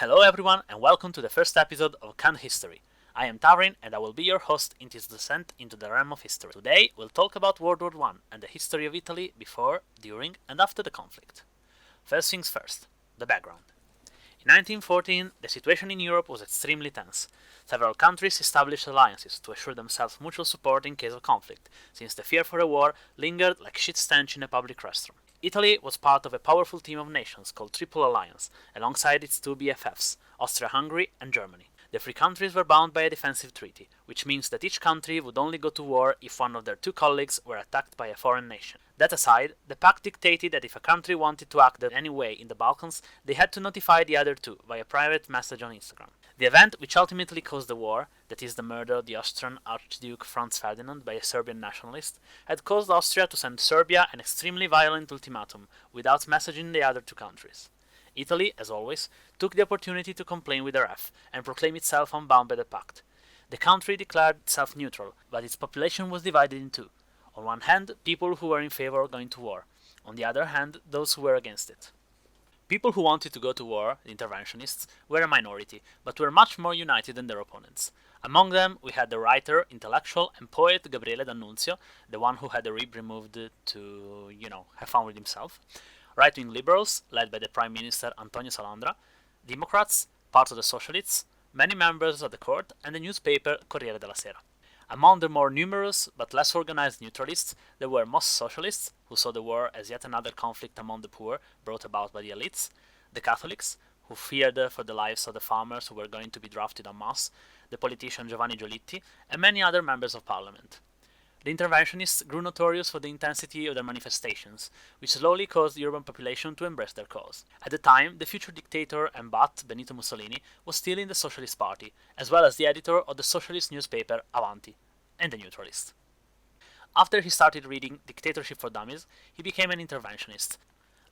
Hello everyone and welcome to the first episode of Can History. I am Tavrin and I will be your host in this descent into the realm of history. Today we'll talk about World War I and the history of Italy before, during and after the conflict. First things first, the background. In 1914, the situation in Europe was extremely tense. Several countries established alliances to assure themselves mutual support in case of conflict, since the fear for a war lingered like shit stench in a public restroom. Italy was part of a powerful team of nations called Triple Alliance, alongside its two BFFs, Austria-Hungary and Germany. The three countries were bound by a defensive treaty, which means that each country would only go to war if one of their two colleagues were attacked by a foreign nation. That aside, the pact dictated that if a country wanted to act in any way in the Balkans, they had to notify the other two via private message on Instagram. The event which ultimately caused the war, that is the murder of the Austrian Archduke Franz Ferdinand by a Serbian nationalist, had caused Austria to send Serbia an extremely violent ultimatum without messaging the other two countries. Italy, as always, took the opportunity to complain with the ref and proclaim itself unbound by the pact. The country declared itself neutral, but its population was divided in two. On one hand, people who were in favor of going to war. On the other hand, those who were against it. People who wanted to go to war, the interventionists, were a minority, but were much more united than their opponents. Among them, we had the writer, intellectual, and poet Gabriele D'Annunzio, the one who had a rib removed to, have fun with himself, right-wing liberals, led by the Prime Minister Antonio Salandra, Democrats, part of the Socialists, many members of the court, and the newspaper Corriere della Sera. Among the more numerous but less organized neutralists, there were most socialists, who saw the war as yet another conflict among the poor brought about by the elites, the Catholics, who feared for the lives of the farmers who were going to be drafted en masse, the politician Giovanni Giolitti, and many other members of parliament. The interventionists grew notorious for the intensity of their manifestations, which slowly caused the urban population to embrace their cause. At the time, the future dictator and Bat, Benito Mussolini, was still in the Socialist Party, as well as the editor of the socialist newspaper Avanti, and a neutralist. After he started reading Dictatorship for Dummies, he became an interventionist,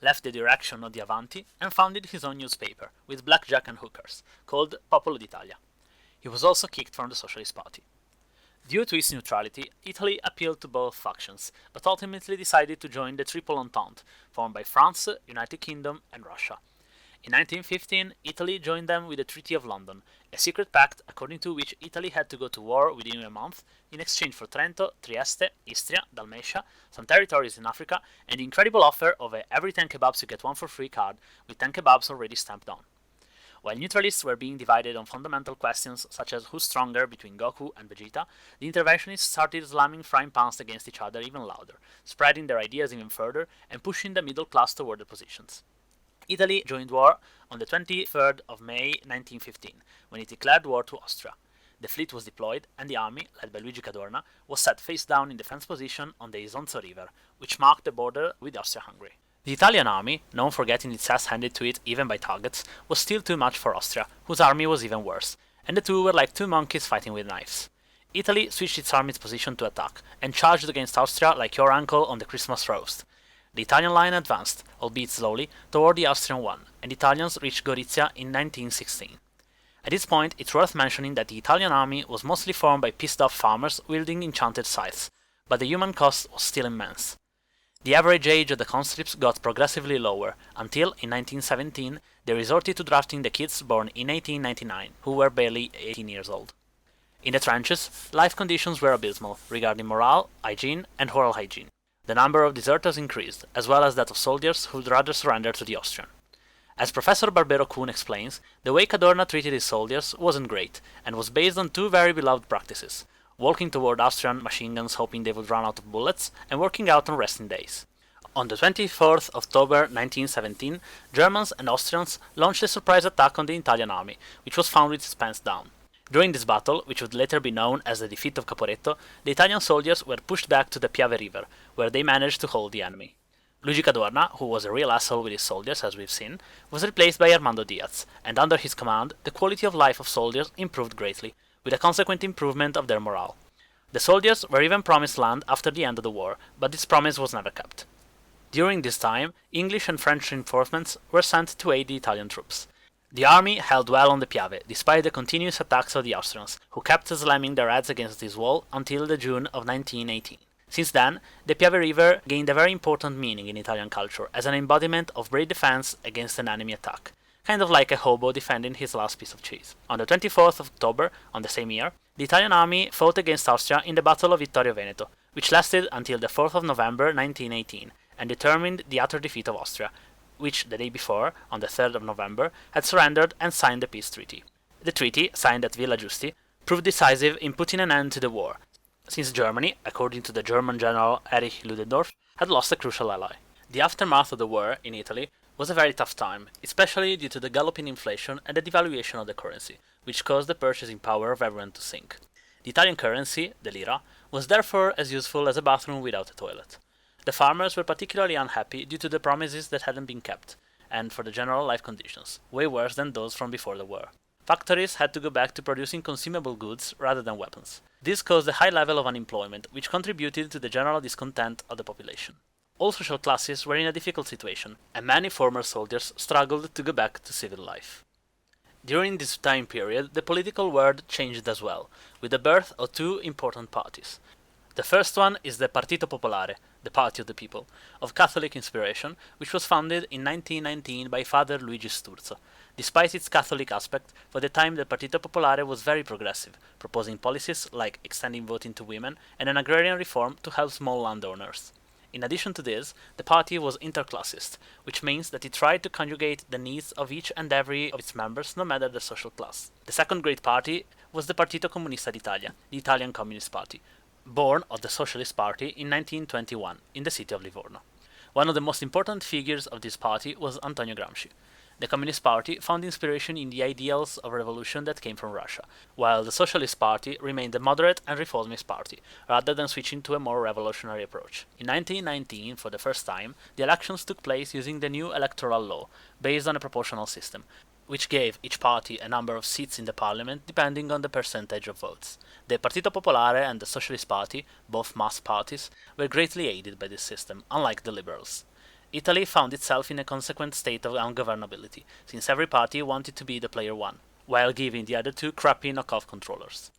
left the direction of the Avanti, and founded his own newspaper, with blackjack and hookers, called Popolo d'Italia. He was also kicked from the Socialist Party. Due to its neutrality, Italy appealed to both factions, but ultimately decided to join the Triple Entente, formed by France, United Kingdom, and Russia. In 1915, Italy joined them with the Treaty of London, a secret pact according to which Italy had to go to war within a month in exchange for Trento, Trieste, Istria, Dalmatia, some territories in Africa, and the incredible offer of a every 10 kebabs you get one for free card with 10 kebabs already stamped on. While neutralists were being divided on fundamental questions such as who's stronger between Goku and Vegeta, the interventionists started slamming frying pans against each other even louder, spreading their ideas even further and pushing the middle class toward their positions. Italy joined war on the 23rd of May 1915, when it declared war to Austria. The fleet was deployed, and the army, led by Luigi Cadorna, was set face down in defense position on the Isonzo River, which marked the border with Austria-Hungary. The Italian army, known for getting its ass handed to it even by targets, was still too much for Austria, whose army was even worse, and the two were like two monkeys fighting with knives. Italy switched its army's position to attack, and charged against Austria like your uncle on the Christmas roast. The Italian line advanced, albeit slowly, toward the Austrian one, and Italians reached Gorizia in 1916. At this point, it's worth mentioning that the Italian army was mostly formed by pissed-off farmers wielding enchanted scythes, but the human cost was still immense. The average age of the conscripts got progressively lower, until, in 1917, they resorted to drafting the kids born in 1899, who were barely 18 years old. In the trenches, life conditions were abysmal regarding morale, hygiene, and oral hygiene. The number of deserters increased, as well as that of soldiers who'd rather surrender to the Austrian. As Professor Barbero Kuhn explains, the way Cadorna treated his soldiers wasn't great, and was based on two very beloved practices: walking toward Austrian machine guns hoping they would run out of bullets, and working out on resting days. On the 24th of October 1917, Germans and Austrians launched a surprise attack on the Italian army, which was found with its pants down. During this battle, which would later be known as the defeat of Caporetto, the Italian soldiers were pushed back to the Piave River, where they managed to hold the enemy. Luigi Cadorna, who was a real asshole with his soldiers as we've seen, was replaced by Armando Diaz, and under his command, the quality of life of soldiers improved greatly, with a consequent improvement of their morale. The soldiers were even promised land after the end of the war, but this promise was never kept. During this time, English and French reinforcements were sent to aid the Italian troops. The army held well on the Piave, despite the continuous attacks of the Austrians, who kept slamming their heads against this wall until the June of 1918. Since then, the Piave River gained a very important meaning in Italian culture as an embodiment of brave defense against an enemy attack, kind of like a hobo defending his last piece of cheese. On the 24th of October, on the same year, the Italian army fought against Austria in the Battle of Vittorio Veneto, which lasted until the 4th of November 1918, and determined the utter defeat of Austria, which the day before, on the 3rd of November, had surrendered and signed the peace treaty. The treaty, signed at Villa Giusti, proved decisive in putting an end to the war, since Germany, according to the German general Erich Ludendorff, had lost a crucial ally. The aftermath of the war in Italy was a very tough time, especially due to the galloping inflation and the devaluation of the currency, which caused the purchasing power of everyone to sink. The Italian currency, the lira, was therefore as useful as a bathroom without a toilet. The farmers were particularly unhappy due to the promises that hadn't been kept, and for the general life conditions, way worse than those from before the war. Factories had to go back to producing consumable goods rather than weapons. This caused a high level of unemployment, which contributed to the general discontent of the population. All social classes were in a difficult situation, and many former soldiers struggled to go back to civil life. During this time period, the political world changed as well, with the birth of two important parties. The first one is the Partito Popolare, the Party of the People, of Catholic inspiration, which was founded in 1919 by Father Luigi Sturzo. Despite its Catholic aspect, for the time the Partito Popolare was very progressive, proposing policies like extending voting to women and an agrarian reform to help small landowners. In addition to this, the party was interclassist, which means that it tried to conjugate the needs of each and every of its members, no matter their social class. The second great party was the Partito Comunista d'Italia, the Italian Communist Party, born of the Socialist Party in 1921 in the city of Livorno. One of the most important figures of this party was Antonio Gramsci. The Communist Party found inspiration in the ideals of revolution that came from Russia, while the Socialist Party remained a moderate and reformist party, rather than switching to a more revolutionary approach. In 1919, for the first time, the elections took place using the new electoral law, based on a proportional system, which gave each party a number of seats in the parliament depending on the percentage of votes. The Partito Popolare and the Socialist Party, both mass parties, were greatly aided by this system, unlike the liberals. Italy found itself in a consequent state of ungovernability, since every party wanted to be the player one, while giving the other two crappy knockoff controllers.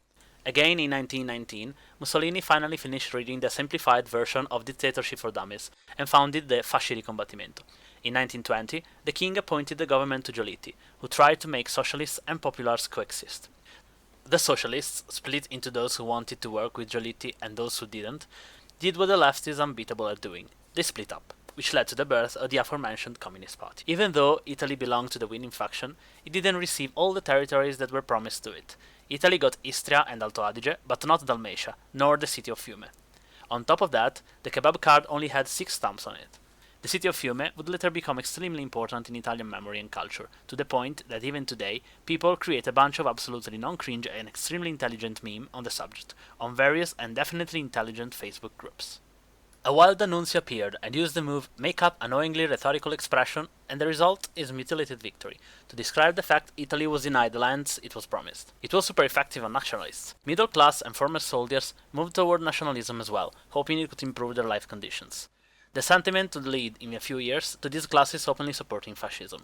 Again in 1919, Mussolini finally finished reading the simplified version of Dictatorship for Dummies and founded the Fasci di Combattimento. In 1920, the king appointed the government to Giolitti, who tried to make socialists and populars coexist. The socialists, split into those who wanted to work with Giolitti and those who didn't, did what the left is unbeatable at doing. They split up, which led to the birth of the aforementioned Communist Party. Even though Italy belonged to the winning faction, it didn't receive all the territories that were promised to it. Italy got Istria and Alto Adige, but not Dalmatia, nor the city of Fiume. On top of that, the kebab card only had 6 stamps on it. The city of Fiume would later become extremely important in Italian memory and culture, to the point that even today, people create a bunch of absolutely non-cringe and extremely intelligent meme on the subject, on various and definitely intelligent Facebook groups. A wild D'Annunzio appeared and used the move make up a knowingly rhetorical expression, and the result is mutilated victory, to describe the fact Italy was denied the lands it was promised. It was super effective on nationalists. Middle class and former soldiers moved toward nationalism as well, hoping it could improve their life conditions. The sentiment would lead, in a few years, to these classes openly supporting fascism.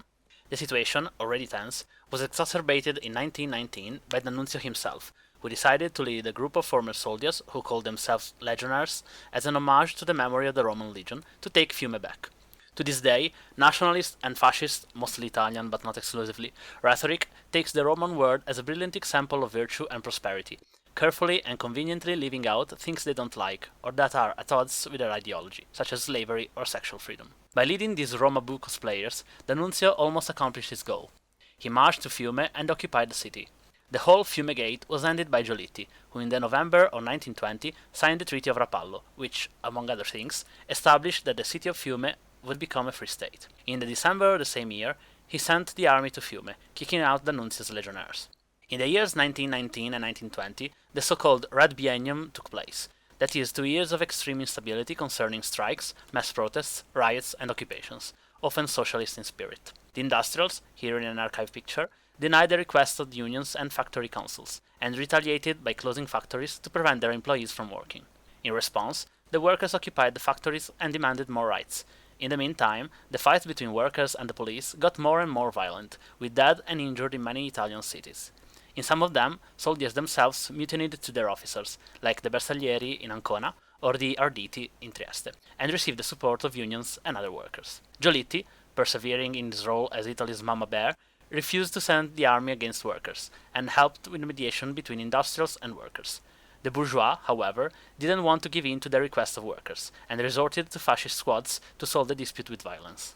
The situation, already tense, was exacerbated in 1919 by D'Annunzio himself, who decided to lead a group of former soldiers, who called themselves legionaries, as an homage to the memory of the Roman legion, to take Fiume back. To this day, nationalist and fascist, mostly Italian but not exclusively, rhetoric takes the Roman word as a brilliant example of virtue and prosperity, carefully and conveniently leaving out things they don't like, or that are at odds with their ideology, such as slavery or sexual freedom. By leading these Roma Boo cosplayers, D'Annunzio almost accomplished his goal. He marched to Fiume and occupied the city. The whole Fiumegate was ended by Giolitti, who in the November of 1920 signed the Treaty of Rapallo, which, among other things, established that the city of Fiume would become a free state. In the December of the same year, he sent the army to Fiume, kicking out D'Annunzio's legionnaires. In the years 1919 and 1920, the so-called Red Biennium took place, that is, 2 years of extreme instability concerning strikes, mass protests, riots, and occupations, often socialist in spirit. The industrials, here in an archive picture, denied the requests of the unions and factory councils, and retaliated by closing factories to prevent their employees from working. In response, the workers occupied the factories and demanded more rights. In the meantime, the fights between workers and the police got more and more violent, with dead and injured in many Italian cities. In some of them, soldiers themselves mutinied to their officers, like the Bersaglieri in Ancona or the Arditi in Trieste, and received the support of unions and other workers. Giolitti, persevering in his role as Italy's mama bear, refused to send the army against workers, and helped with mediation between industrials and workers. The bourgeois, however, didn't want to give in to the request of workers, and resorted to fascist squads to solve the dispute with violence.